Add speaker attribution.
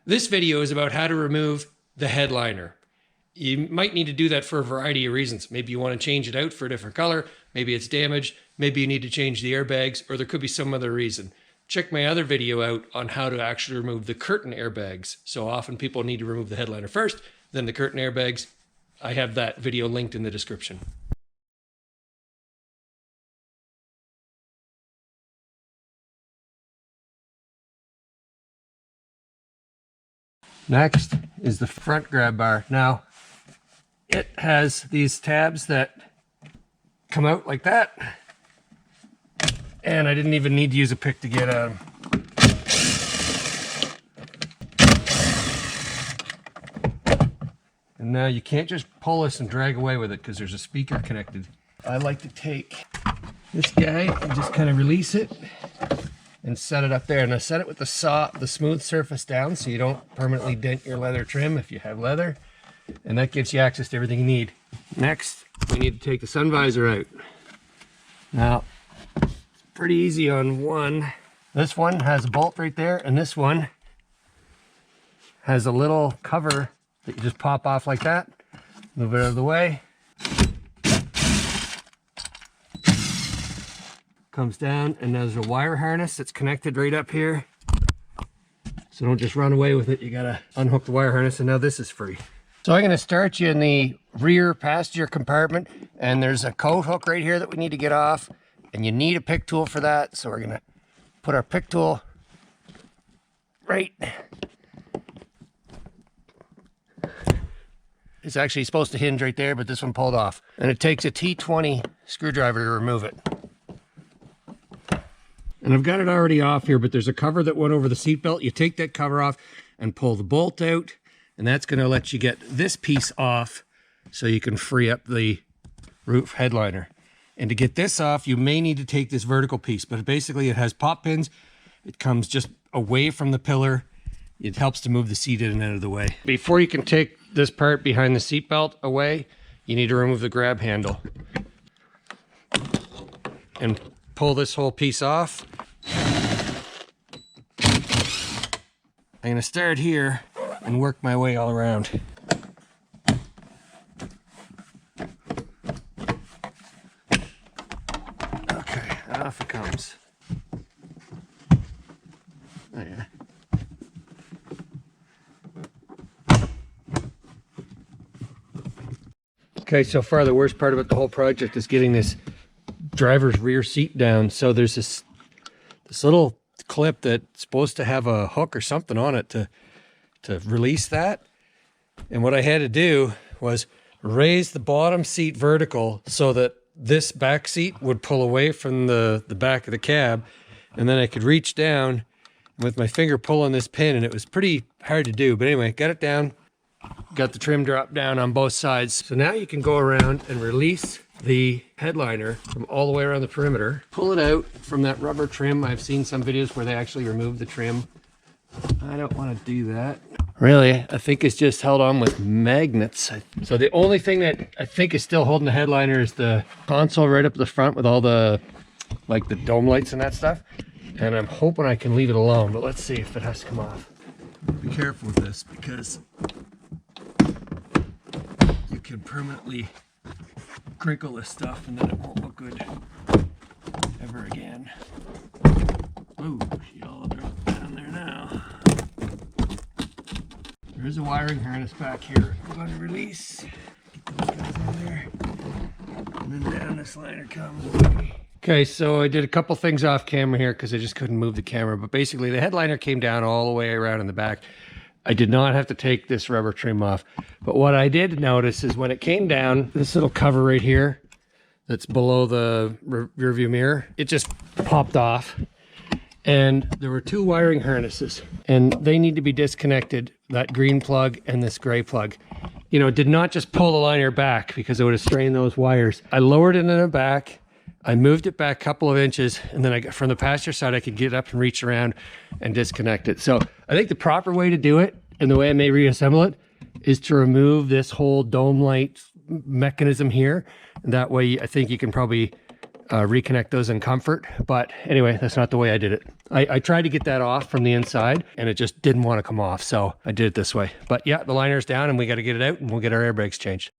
Speaker 1: This video is about how to remove the headliner. You might need to do that for a variety of reasons. Maybe you want to change it out for a different color. Maybe it's damaged. Maybe you need to change the airbags, or there could be some other reason. Check my other video out on how to actually remove the curtain airbags. So often people need to remove the headliner first, then the curtain airbags. I have that video linked in the description. Next is the front grab bar. Now, it has these tabs that come out like that. And I didn't even need to use a pick to get at them. And now you can't just pull this and drag away with it because there's a speaker connected. I like to take this guy and just kind of release it and set it up there. And I set it with the smooth surface down so you don't permanently dent your leather trim if you have leather. And that gives you access to everything you need. Next, we need to take the sun visor out. Now, it's pretty easy on one. This one has a bolt right there, and this one has a little cover that you just pop off like that. Move it out of the way. Comes down, and there's a wire harness that's connected right up here. So don't just run away with it. You gotta unhook the wire harness, and now this is free. So I'm gonna start you in the rear passenger compartment, and there's a coat hook right here that we need to get off, and you need a pick tool for that. So we're gonna put our pick tool right. It's actually supposed to hinge right there, but this one pulled off. And it takes a T20 screwdriver to remove it. And I've got it already off here, but there's a cover that went over the seat belt. You take that cover off and pull the bolt out, and that's going to let you get this piece off so you can free up the roof headliner. And to get this off, you may need to take this vertical piece, but basically it has pop pins. It comes just away from the pillar. It helps to move the seat in and out of the way. Before you can take this part behind the seat belt away, you need to remove the grab handle and pull this whole piece off. I'm gonna start here and work my way all around. Okay, off it comes. Oh yeah. Okay, so far the worst part about the whole project is getting this driver's rear seat down. So there's this little clip that's supposed to have a hook or something on it to release that. And what I had to do was raise the bottom seat vertical so that this back seat would pull away from the back of the cab, and then I could reach down with my finger pulling this pin, and it was pretty hard to do. But anyway, got it down, got the trim drop down on both sides. So now you can go around and release the headliner from all the way around the perimeter. Pull it out from that rubber trim. I've seen some videos where they actually remove the trim. I don't want to do that. Really, I think it's just held on with magnets. So the only thing that I think is still holding the headliner is the console right up the front with all the, like the dome lights and that stuff. And I'm hoping I can leave it alone, but let's see if it has to come off. Be careful with this because you can permanently crinkle this stuff and then it won't look good ever again. Ooh, she all dropped down there now. There is a wiring harness back here. I'm going to release. Get those guys in there. And then down this liner comes. Okay, so I did a couple things off camera here because I just couldn't move the camera. But basically the headliner came down all the way around in the back. I did not have to take this rubber trim off. But what I did notice is when it came down, this little cover right here that's below the rear view mirror, it just popped off. And there were two wiring harnesses, and they need to be disconnected, that green plug and this gray plug. You know, it did not just pull the liner back because it would have strained those wires. I lowered it in the back. I moved it back a couple of inches, and then from the passenger side, I could get up and reach around and disconnect it. So I think the proper way to do it, and the way I may reassemble it, is to remove this whole dome light mechanism here. And that way, I think you can probably reconnect those in comfort. But anyway, that's not the way I did it. I tried to get that off from the inside and it just didn't want to come off. So I did it this way. But yeah, the liner's down and we got to get it out and we'll get our airbags changed.